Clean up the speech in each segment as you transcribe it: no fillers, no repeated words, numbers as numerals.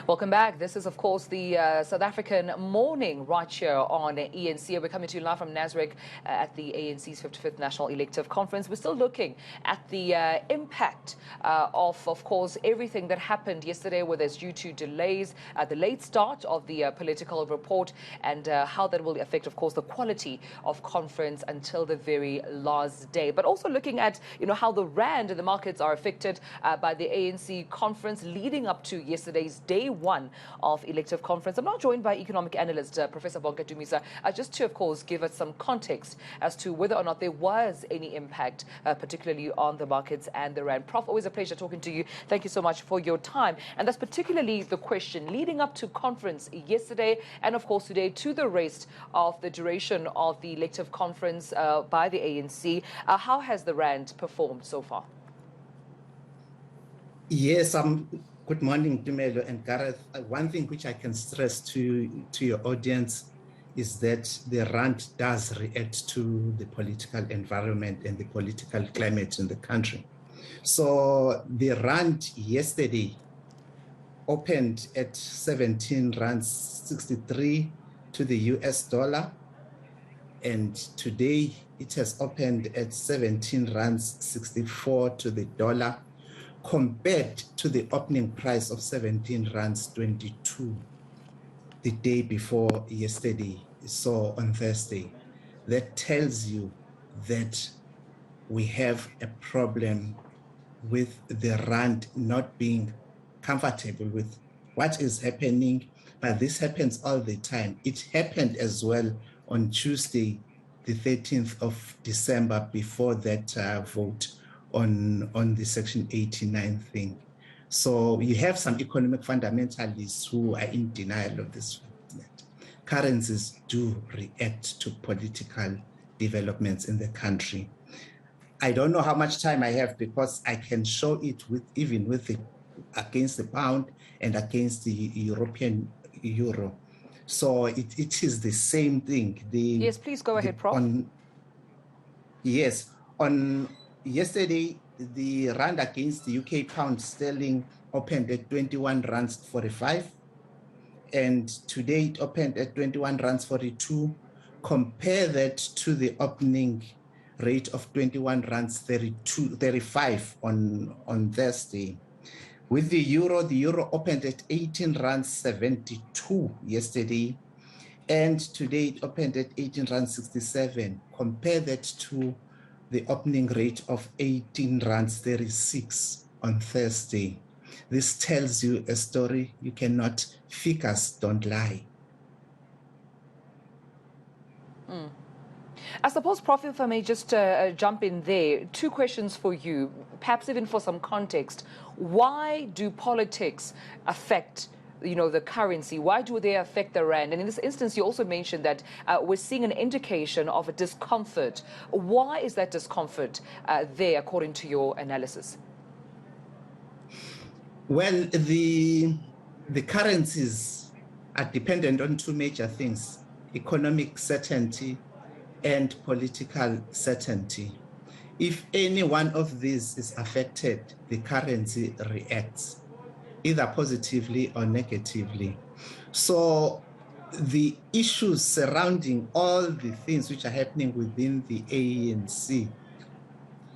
Welcome back. This is, of course, the South African morning right here on eNCA. We're coming to you live from Nasrec at the ANC's 55th National Elective Conference. We're still looking at the impact of course, everything that happened yesterday, whether it's due to delays, the late start of the political report, and how that will affect, of course, the quality of conference until the very last day. But also looking at, how the rand and the markets are affected by the ANC conference leading up to yesterday's day one of elective conference. I'm now joined by economic analyst Professor Bonke Dumisa, just to, of course, give us some context as to whether or not there was any impact, particularly on the markets and the rand. Prof, always a pleasure talking to you. Thank you so much for your time. And that's particularly the question leading up to conference yesterday and, of course, today to the rest of the duration of the elective conference by the ANC. How has the rand performed so far? Yes, good morning, Dumelo and Gareth. One thing which I can stress to your audience is that the rand does react to the political environment and the political climate in the country. So the rand yesterday opened at 17 rand 63 to the US dollar, and today it has opened at 17 rand 64 to the dollar, compared to the opening price of 17 rands 22 the day before yesterday, so on Thursday. That tells you that we have a problem with the rand not being comfortable with what is happening, but this happens all the time. It happened as well on Tuesday, the 13th of December, before that vote on the Section 89 thing. So you have some economic fundamentalists who are in denial of this fact. Currencies do react to political developments in the country. I don't know how much time I have, because I can show it even with against the pound and against the European euro. So it is the same thing. Yes, please go ahead, Prof. On yesterday, the rand against the UK pound sterling opened at 21 rands 45, and today it opened at 21 rands 42. Compare that to the opening rate of 21 rands 35 on Thursday. With the euro opened at 18 rands 72 yesterday, and today it opened at 18 rands 67. Compare that to the opening rate of 18 rands 36 on Thursday. This tells you a story you cannot. Figures don't lie. I suppose, Prof, if I may just jump in there, two questions for you, perhaps even for some context. Why do politics affect the currency? Why do they affect the rand? And in this instance, you also mentioned that we're seeing an indication of a discomfort. Why is that discomfort there, according to your analysis? Well, the currencies are dependent on two major things: economic certainty and political certainty. If any one of these is affected, the currency reacts, either positively or negatively. So the issues surrounding all the things which are happening within the ANC,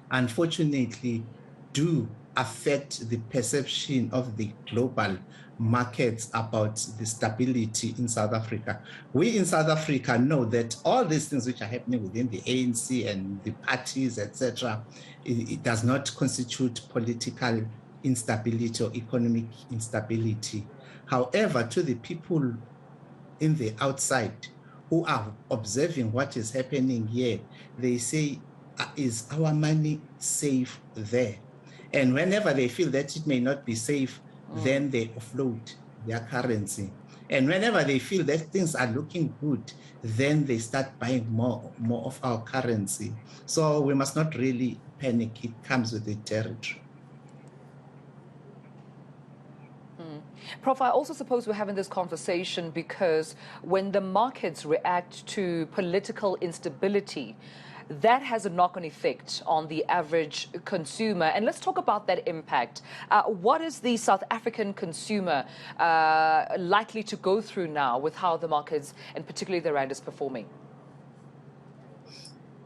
unfortunately, do affect the perception of the global markets about the stability in South Africa. We in South Africa know that all these things which are happening within the ANC and the parties, etc., it does not constitute political instability or economic instability. However, to the people in the outside who are observing what is happening here, they say, is our money safe there? And whenever they feel that it may not be safe, then they offload their currency. And whenever they feel that things are looking good, then they start buying more of our currency. So we must not really panic. It comes with the territory. Prof, I also suppose we're having this conversation because when the markets react to political instability, that has a knock-on effect on the average consumer. And let's talk about that impact. What is the South African consumer likely to go through now with how the markets, and particularly the rand, is performing?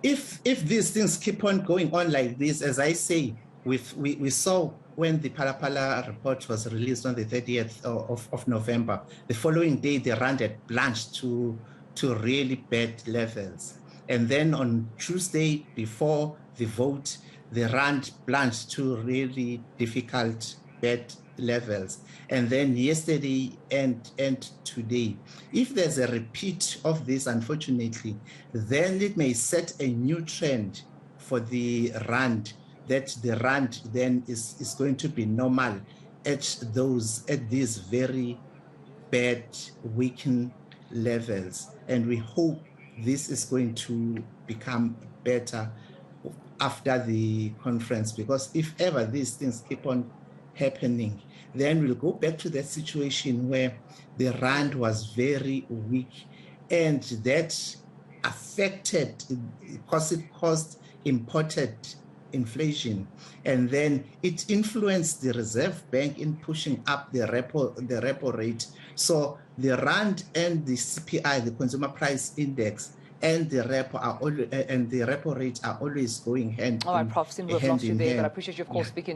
If these things keep on going on like this, as I say, we saw when the Phala report was released on the 30th of November, the following day the rand had plunged to really bad levels. And then on Tuesday, before the vote, the rand plunged to really difficult, bad levels. And then yesterday and today, if there's a repeat of this, unfortunately, then it may set a new trend for the rand, that the rand then is going to be normal at these very bad, weakened levels. And we hope this is going to become better after the conference, because if ever these things keep on happening, then we'll go back to that situation where the rand was very weak, and that affected, because it caused imported inflation, and then it influenced the Reserve Bank in pushing up the repo rate. So the rand and the CPI, the Consumer Price Index, and the repo rate are always going hand in hand. All right, Prof, we've lost you there, but I appreciate you, of course, speaking